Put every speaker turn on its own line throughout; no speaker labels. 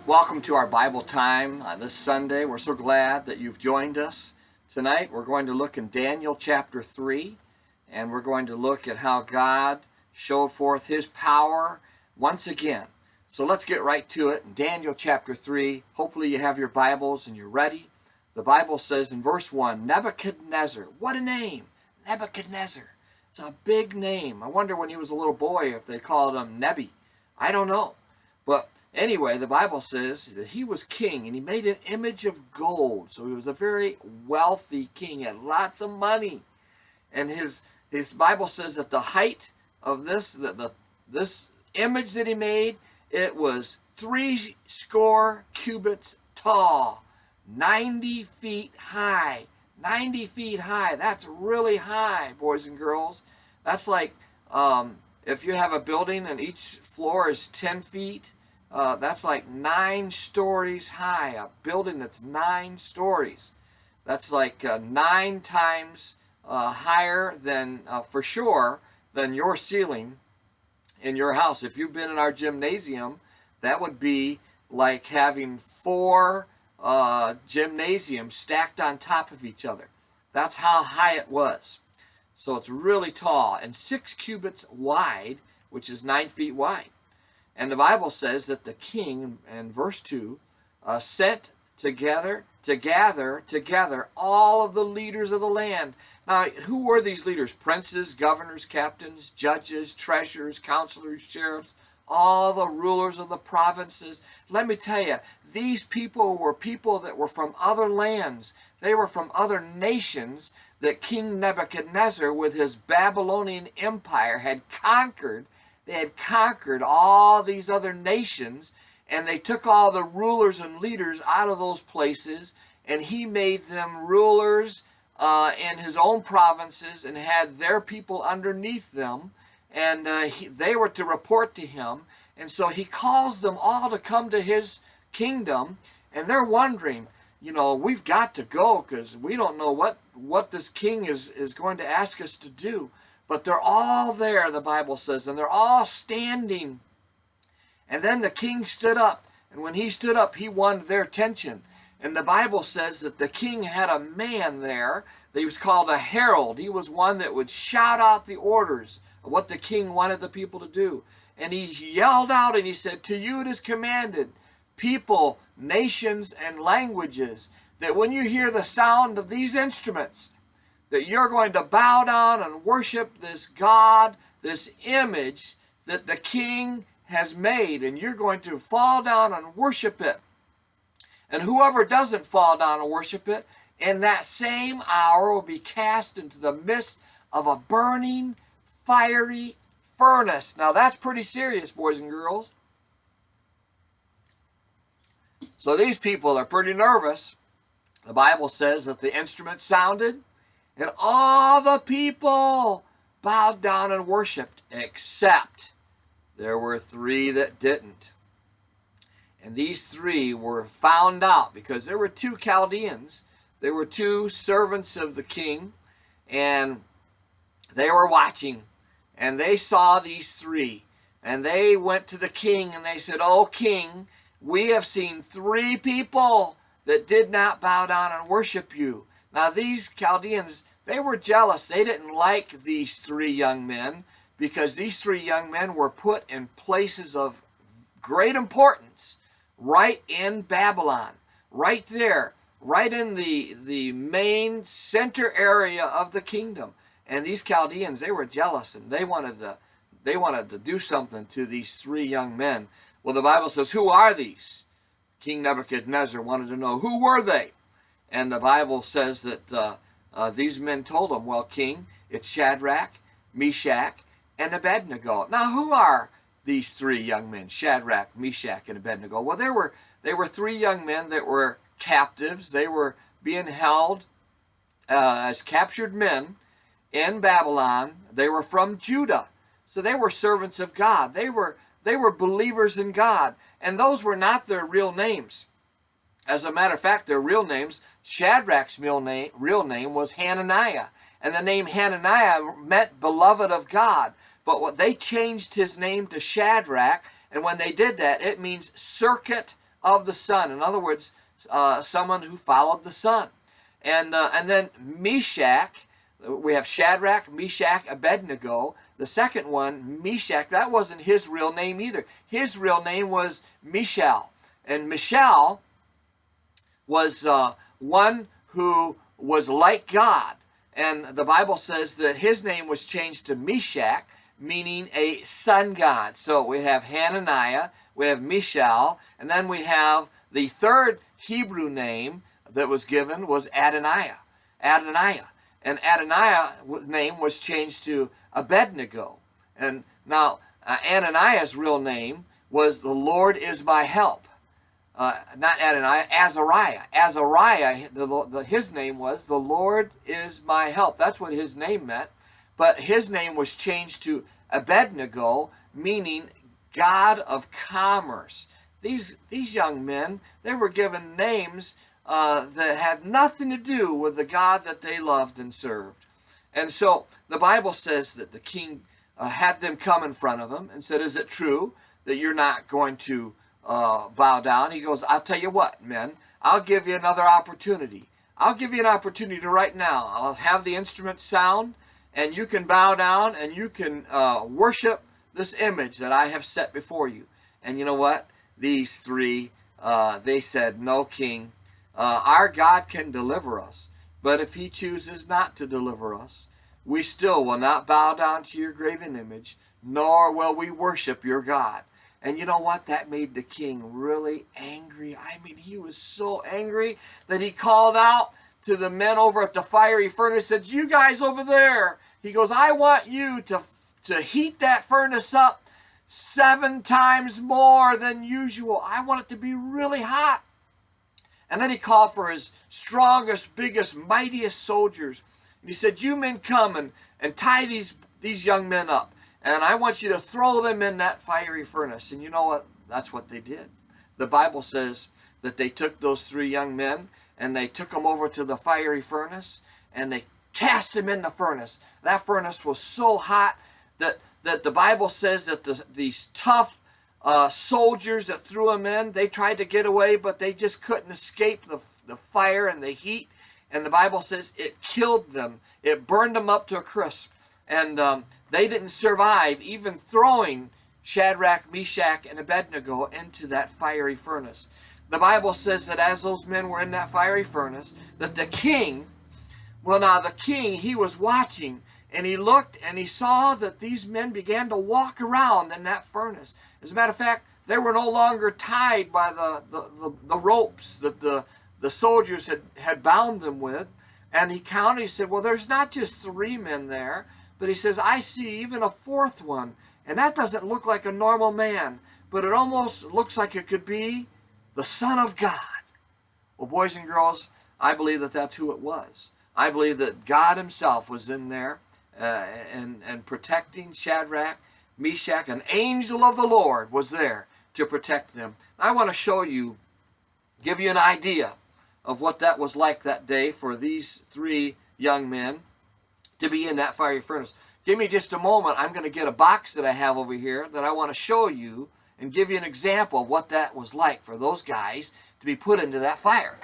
Welcome to our Bible time this Sunday. We're so glad that you've joined us. Tonight we're going to look in Daniel chapter 3, and we're going to look at how God showed forth his power once again. So let's get right to it. In Daniel chapter 3, hopefully you have your Bibles and you're ready. The Bible says in verse 1, Nebuchadnezzar. What a name! Nebuchadnezzar. It's a big name. I wonder when he was a little boy if they called him Nebi. I don't know. But anyway, the Bible says that he was king and he made an image of gold. So he was a very wealthy king, he had lots of money. And his Bible says that the height of this image that he made, it was 60 cubits tall, 90 feet high. 90 feet high. That's really high, boys and girls. That's like if you have a building and each floor is 10 feet, that's like 9 stories high. A building that's 9 stories. That's like 9 times higher than, for sure, than your ceiling in your house. If you've been in our gymnasium, that would be like having 4 gymnasiums stacked on top of each other. That's how high it was. So it's really tall, and 6 cubits wide, which is 9 feet wide. And the Bible says that the king, in verse 2, sent to gather together all of the leaders of the land. Now, who were these leaders? Princes, governors, captains, judges, treasurers, counselors, sheriffs, all the rulers of the provinces. Let me tell you, these people were people that were from other lands. They were from other nations that King Nebuchadnezzar, with his Babylonian empire, had conquered. They had conquered all these other nations, and they took all the rulers and leaders out of those places, and he made them rulers in his own provinces and had their people underneath them, and they were to report to him. And so he calls them all to come to his kingdom, and they're wondering, we've got to go because we don't know what this king is going to ask us to do. But they're all there, the Bible says, and they're all standing. And then the king stood up, and when he stood up, he won their attention. And the Bible says that the king had a man there that he was called a herald. He was one that would shout out the orders of what the king wanted the people to do. And he yelled out and he said, "To you it is commanded, people, nations, and languages, that when you hear the sound of these instruments, that you're going to bow down and worship this God, this image that the king has made, and you're going to fall down and worship it. And whoever doesn't fall down and worship it, in that same hour will be cast into the midst of a burning, fiery furnace." Now that's pretty serious, boys and girls. So these people are pretty nervous. The Bible says that the instrument sounded, and all the people bowed down and worshiped, except there were 3 that didn't. And these 3 were found out because there were 2 Chaldeans. There were 2 servants of the king, and they were watching. And they saw these 3. And they went to the king and they said, "Oh, king, we have seen 3 people that did not bow down and worship you." Now these Chaldeans, they were jealous. They didn't like these 3 young men because these 3 young men were put in places of great importance right in Babylon, right there, right in the main center area of the kingdom. And these Chaldeans, they were jealous, and they wanted to do something to these 3 young men. Well, the Bible says, who are these? King Nebuchadnezzar wanted to know, who were they? And the Bible says that these men told him, "Well, king, it's Shadrach, Meshach, and Abednego." Now, who are these 3 young men, Shadrach, Meshach, and Abednego? Well, they were 3 young men that were captives. They were being held as captured men in Babylon. They were from Judah, so they were servants of God. They were believers in God, and those were not their real names. As a matter of fact, their real names, Shadrach's real name was Hananiah. And the name Hananiah meant beloved of God. But they changed his name to Shadrach. And when they did that, it means circuit of the sun. In other words, someone who followed the sun. And then Meshach, we have Shadrach, Meshach, Abednego. The second one, Meshach, that wasn't his real name either. His real name was Mishael. And Mishael was one who was like God. And the Bible says that his name was changed to Meshach, meaning a sun god. So we have Hananiah, we have Mishael, and then we have the third Hebrew name that was given was Adoniah. Adoniah. And Adoniah's name was changed to Abednego. And now Ananiah's real name was the Lord is my help. Not Adoniah, Azariah. Azariah, his name was the Lord is my help. That's what his name meant. But his name was changed to Abednego, meaning God of commerce. These young men, they were given names that had nothing to do with the God that they loved and served. And so the Bible says that the king had them come in front of him and said, is it true that you're not going to bow down? He goes, I'll tell you what, men, I'll give you another opportunity. I'll give you an opportunity right now. I'll have the instrument sound, and you can bow down and you can worship this image that I have set before you. And you know what? These three, they said, no, king, our God can deliver us. But if he chooses not to deliver us, we still will not bow down to your graven image, nor will we worship your God. And you know what? That made the king really angry. I mean, he was so angry that he called out to the men over at the fiery furnace, said, you guys over there, he goes, I want you to heat that furnace up 7 times more than usual. I want it to be really hot. And then he called for his strongest, biggest, mightiest soldiers. And he said, you men come and tie these young men up. And I want you to throw them in that fiery furnace. And you know what? That's what they did. The Bible says that they took those 3 young men and they took them over to the fiery furnace and they cast them in the furnace. That furnace was so hot that the Bible says that these tough soldiers that threw them in, they tried to get away, but they just couldn't escape the fire and the heat. And the Bible says it killed them. It burned them up to a crisp. And they didn't survive even throwing Shadrach, Meshach, and Abednego into that fiery furnace. The Bible says that as those men were in that fiery furnace, that the king, he was watching, and he looked and he saw that these men began to walk around in that furnace. As a matter of fact, they were no longer tied by the ropes that the soldiers had bound them with. And he counted, he said, well, there's not just 3 men there, but he says, I see even a 4th one. And that doesn't look like a normal man, but it almost looks like it could be the Son of God. Well, boys and girls, I believe that that's who it was. I believe that God himself was in there and protecting Shadrach, Meshach. An angel of the Lord was there to protect them. I want to show you, give you an idea of what that was like that day for these 3 young men to be in that fiery furnace. Give me just a moment. I'm going to get a box that I have over here that I want to show you and give you an example of what that was like for those guys to be put into that fire.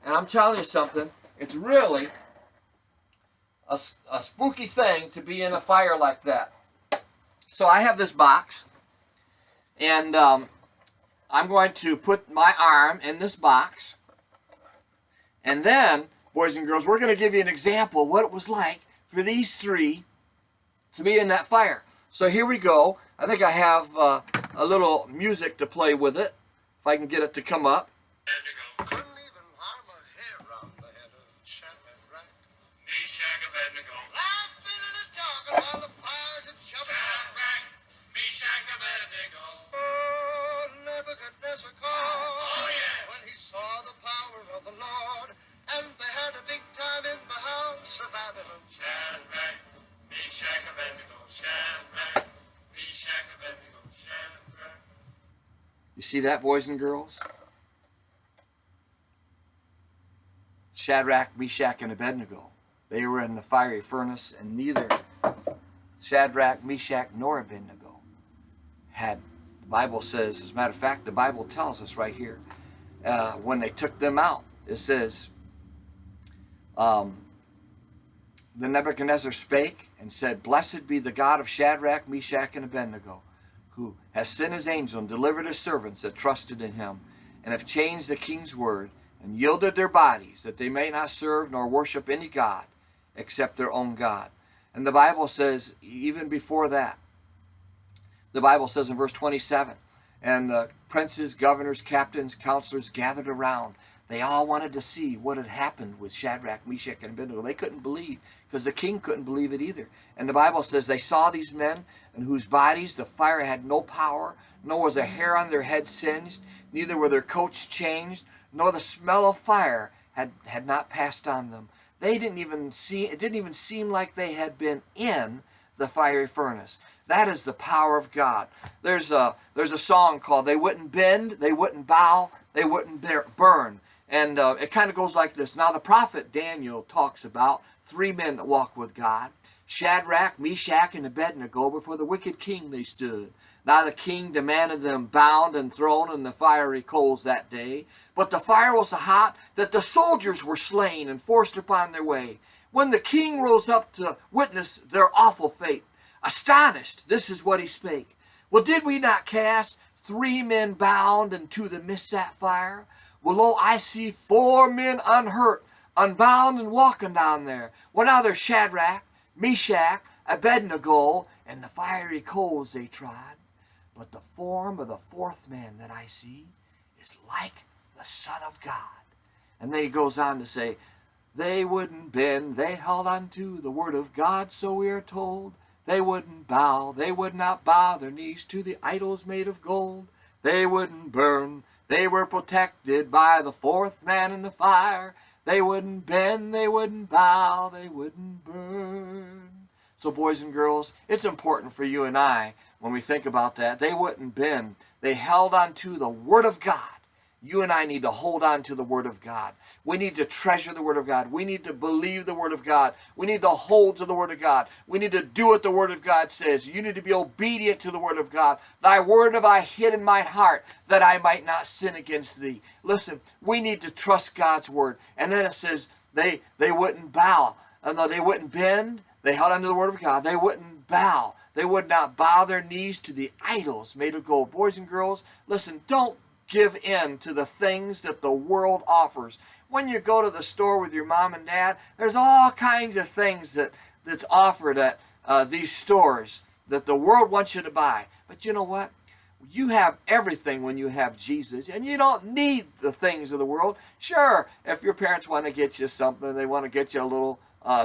And I'm telling you something, it's really a spooky thing to be in a fire like that. So I have this box, and I'm going to put my arm in this box, and then, boys and girls, we're going to give you an example of what it was like for these 3 to be in that fire. So here we go. I think I have a little music to play with it, if I can get it to come up.
Couldn't even harm a hair around the head of Shadrach, Meshach, Abednego. Laughing in the dark while the fires had jumped. Shadrach, Meshach, Abednego. Oh, Nebuchadnezzar called. Oh, yeah. When he saw the power of the Lord, and they had a big time in the house of Babylon. Shadrach, Meshach, Abednego. Shadrach, Meshach, Abednego. Shadrach.
You see that, boys and girls? Shadrach, Meshach, and Abednego. They were in the fiery furnace, and neither Shadrach, Meshach, nor Abednego had, the Bible says, as a matter of fact, the Bible tells us right here, when they took them out. It says, Then Nebuchadnezzar spake and said, Blessed be the God of Shadrach, Meshach, and Abednego, who has sent his angel and delivered his servants that trusted in him, and have changed the king's word, and yielded their bodies, that they may not serve nor worship any god except their own God. And the Bible says, even before that, the Bible says in verse 27, and the princes, governors, captains, counselors gathered around. They all wanted to see what had happened with Shadrach, Meshach, and Abednego. They couldn't believe, because the king couldn't believe it either. And the Bible says they saw these men in whose bodies the fire had no power, nor was a hair on their head singed, neither were their coats changed, nor the smell of fire had not passed on them. They didn't even see, it didn't even seem like they had been in the fiery furnace. That is the power of God. There's a song called They Wouldn't Bend, They Wouldn't Bow, They Wouldn't Burn. And it kind of goes like this. Now the prophet Daniel talks about three men that walked with God. Shadrach, Meshach, and Abednego, before the wicked king they stood. Now the king demanded them bound and thrown in the fiery coals that day. But the fire was so hot that the soldiers were slain and forced upon their way. When the king rose up to witness their awful fate, astonished, this is what he spake. Well, did we not cast three men bound into the midst of that fire? Well, lo, I see four men unhurt, unbound, and walking down there. Well, now there's Shadrach, Meshach, Abednego, and the fiery coals they tried. But the form of the fourth man that I see is like the Son of God. And then he goes on to say, they wouldn't bend, they held on to the word of God, so we are told. They wouldn't bow, they would not bow their knees to the idols made of gold. They wouldn't burn, they were protected by the fourth man in the fire. They wouldn't bend, they wouldn't bow, they wouldn't burn. So boys and girls, it's important for you and I, when we think about that, they wouldn't bend. They held on to the Word of God. You and I need to hold on to the Word of God. We need to treasure the Word of God. We need to believe the Word of God. We need to hold to the Word of God. We need to do what the Word of God says. You need to be obedient to the Word of God. Thy Word have I hid in my heart, that I might not sin against thee. Listen, we need to trust God's Word. And then it says they wouldn't bow. No, they wouldn't bend. They held on to the Word of God. They wouldn't bow. They would not bow their knees to the idols made of gold. Boys and girls, listen, don't give in to the things that the world offers. When you go to the store with your mom and dad, there's all kinds of things that's offered at these stores that the world wants you to buy. But you know what? You have everything when you have Jesus, and you don't need the things of the world. Sure, if your parents want to get you something, they want to get you a little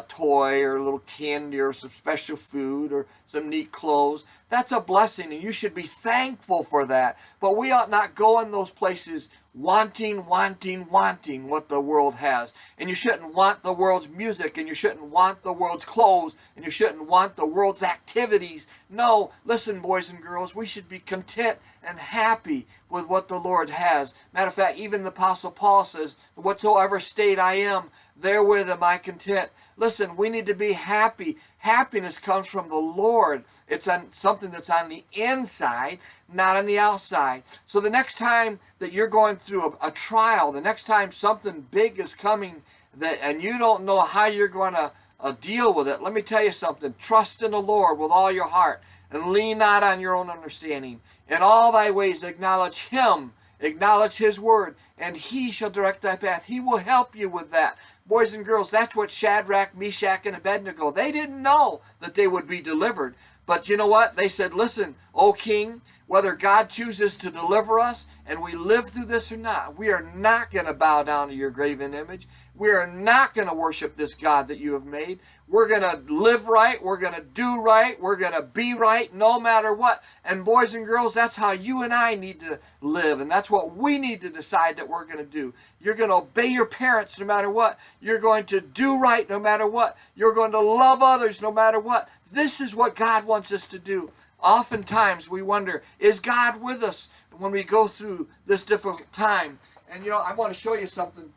toy or a little candy or some special food or some neat clothes. That's a blessing, and you should be thankful for that. But we ought not go in those places wanting what the world has. And you shouldn't want the world's music, and you shouldn't want the world's clothes, and you shouldn't want the world's activities. No, listen, boys and girls, we should be content and happy with what the Lord has. Matter of fact, even the Apostle Paul says, whatsoever state I am, therewith am I content. Listen, we need to be happy. Happiness comes from the Lord. It's on something that's on the inside, not on the outside. So the next time that you're going through a trial, the next time something big is coming and you don't know how you're going to deal with it, let me tell you something. Trust in the Lord with all your heart and lean not on your own understanding. In all thy ways acknowledge Him, acknowledge His word, and He shall direct thy path. He will help you with that. Boys and girls, that's what Shadrach, Meshach, and Abednego, they didn't know that they would be delivered. But you know what? They said, listen, O king, whether God chooses to deliver us and we live through this or not, we are not going to bow down to your graven image. We are not going to worship this God that you have made. We're going to live right. We're going to do right. We're going to be right no matter what. And boys and girls, that's how you and I need to live. And that's what we need to decide that we're going to do. You're going to obey your parents no matter what. You're going to do right no matter what. You're going to love others no matter what. This is what God wants us to do. Oftentimes we wonder, is God with us when we go through this difficult time? And you know, I want to show you something.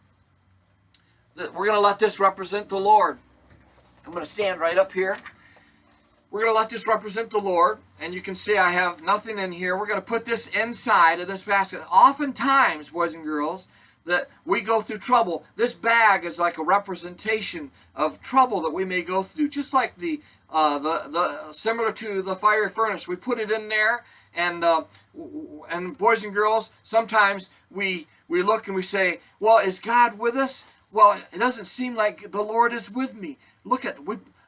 We're going to let this represent the Lord. I'm going to stand right up here. we're going to let this represent the Lord. And you can see I have nothing in here. We're going to put this inside of this basket. Oftentimes, boys and girls, that we go through trouble. This bag is like a representation of trouble that we may go through. Just like the similar to the fiery furnace. We put it in there, and boys and girls, sometimes we look and we say, well, is God with us? Well, it doesn't seem like the Lord is with me. Look at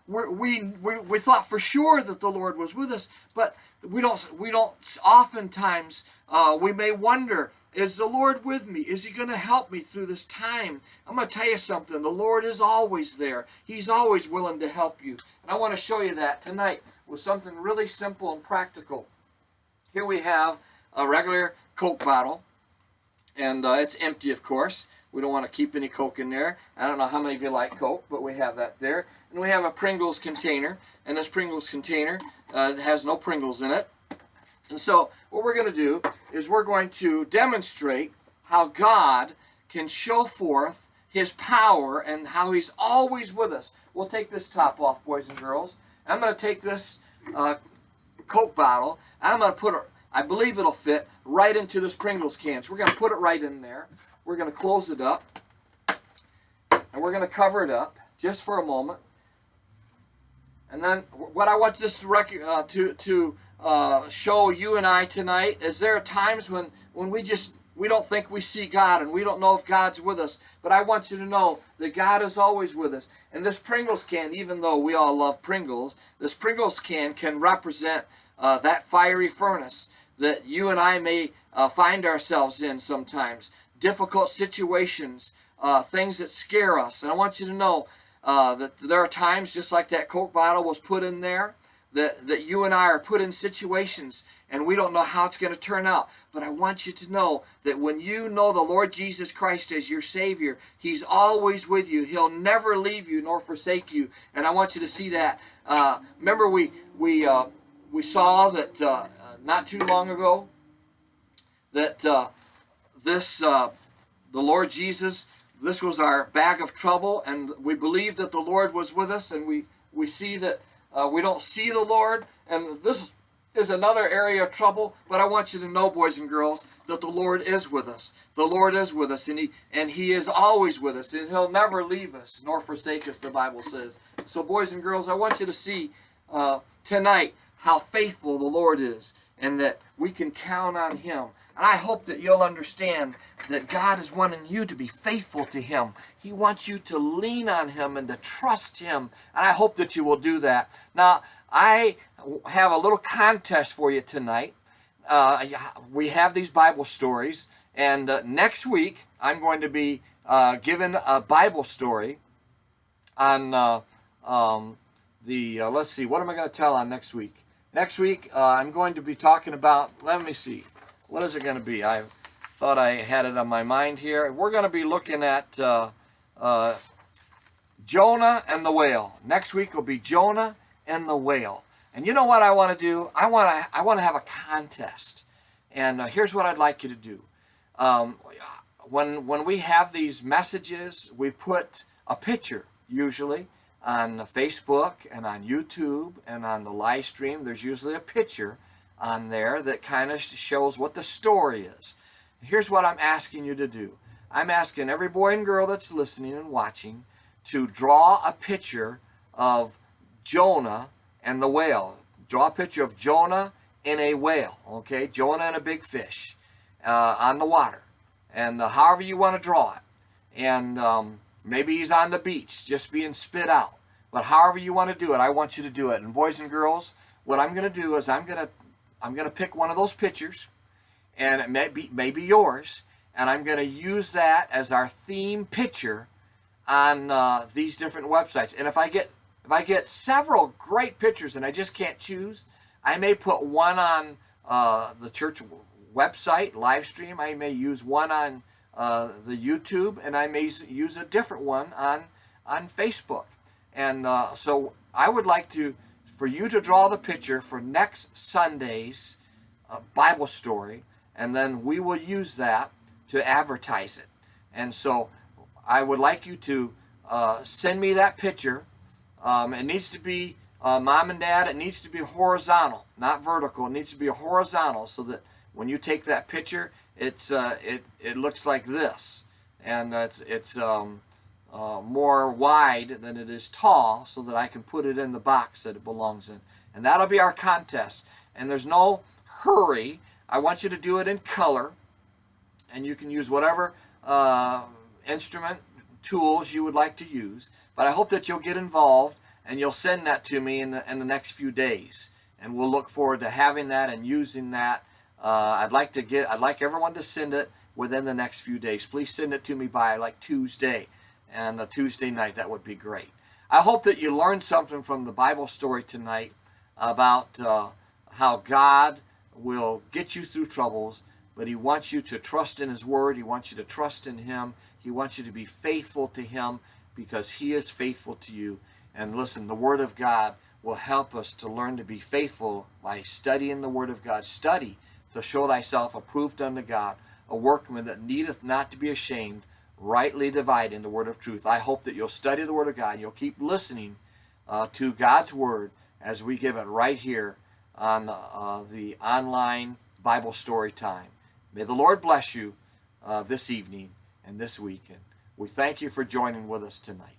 we thought for sure that the Lord was with us, but we don't oftentimes we may wonder, is the Lord with me? Is he going to help me through this time? I'm going to tell you something. The Lord is always there. He's always willing to help you. And I want to show you that tonight with something really simple and practical. Here we have a regular Coke bottle, and it's empty, of course. We don't want to keep any Coke in there. I don't know how many of you like Coke, but we have that there. And we have a Pringles container, and this Pringles container has no Pringles in it. And so what we're going to do is we're going to demonstrate how God can show forth his power and how he's always with us. We'll take this top off, boys and girls. I'm going to take this Coke bottle, and I'm going to put it, I believe it'll fit, right into this Pringles can. So we're going to put it right in there. We're going to close it up, and we're going to cover it up just for a moment. And then what I want this to show you and I tonight is there are times when we don't think we see God and we don't know if God's with us. But I want you to know that God is always with us. And this Pringles can, even though we all love Pringles, this Pringles can represent that fiery furnace that you and I may find ourselves in sometimes. Difficult situations, things that scare us. And I want you to know that there are times, just like that Coke bottle was put in there, that you and I are put in situations and we don't know how it's going to turn out. But I want you to know that when you know the Lord Jesus Christ as your Savior, he's always with you. He'll never leave you nor forsake you. And I want you to see that. Remember we saw that not too long ago that the Lord Jesus, this was our bag of trouble, and we believed that the Lord was with us, and we see that we don't see the Lord, and this is another area of trouble. But I want you to know, boys and girls, that the Lord is with us. The Lord is with us, and he is always with us, and he'll never leave us nor forsake us, the Bible says. So, boys and girls, I want you to see tonight how faithful the Lord is, and that we can count on him. And I hope that you'll understand that God is wanting you to be faithful to him. He wants you to lean on him and to trust him. And I hope that you will do that. Now, I have a little contest for you tonight. We have these Bible stories. And next week, I'm going to be given a Bible story on let's see, what am I going to tell on next week? Next week, I'm going to be talking about, let me see. What is it going to be? I thought I had it on my mind here. We're going to be looking at Jonah and the whale. Next week will be Jonah and the whale. And you know what I want to do? I want to have a contest. And here's what I'd like you to do. When we have these messages, we put a picture, usually, on Facebook and on YouTube and on the live stream. There's usually a picture on there that kind of shows what the story is. Here's what I'm asking you to do. I'm asking every boy and girl that's listening and watching to draw a picture of Jonah and the whale. Draw a picture of Jonah and a whale, okay? Jonah and a big fish on the water. And however you want to draw it. And maybe he's on the beach just being spit out. But however you want to do it, I want you to do it. And boys and girls, what I'm going to do is I'm going to pick one of those pictures, and it may be yours, and I'm going to use that as our theme picture on these different websites. And if I get several great pictures and I just can't choose, I may put one on the church website live stream. I may use one on the YouTube, and I may use a different one on Facebook. And so I would like for you to draw the picture for next Sunday's Bible story, and then we will use that to advertise it. And so I would like you to send me that picture. It needs to be Mom and Dad, it needs to be horizontal, not vertical. It needs to be horizontal so that when you take that picture, it looks like this, and it's more wide than it is tall, so that I can put it in the box that it belongs in. And that'll be our contest. And there's no hurry. I want you to do it in color, and you can use whatever instrument tools you would like to use. But I hope that you'll get involved and you'll send that to me in the next few days, and we'll look forward to having that and using that. I'd like everyone to send it within the next few days. Please send it to me by like Tuesday, and Tuesday night. That would be great. I hope that you learned something from the Bible story tonight about how God will get you through troubles, but He wants you to trust in His Word. He wants you to trust in Him. He wants you to be faithful to Him because He is faithful to you. And listen, the Word of God will help us to learn to be faithful by studying the Word of God. Study to show thyself approved unto God, a workman that needeth not to be ashamed, rightly dividing the word of truth. I hope that you'll study the Word of God and you'll keep listening to God's Word as we give it right here on the online Bible story time. May the Lord bless you this evening and this weekend. We thank you for joining with us tonight.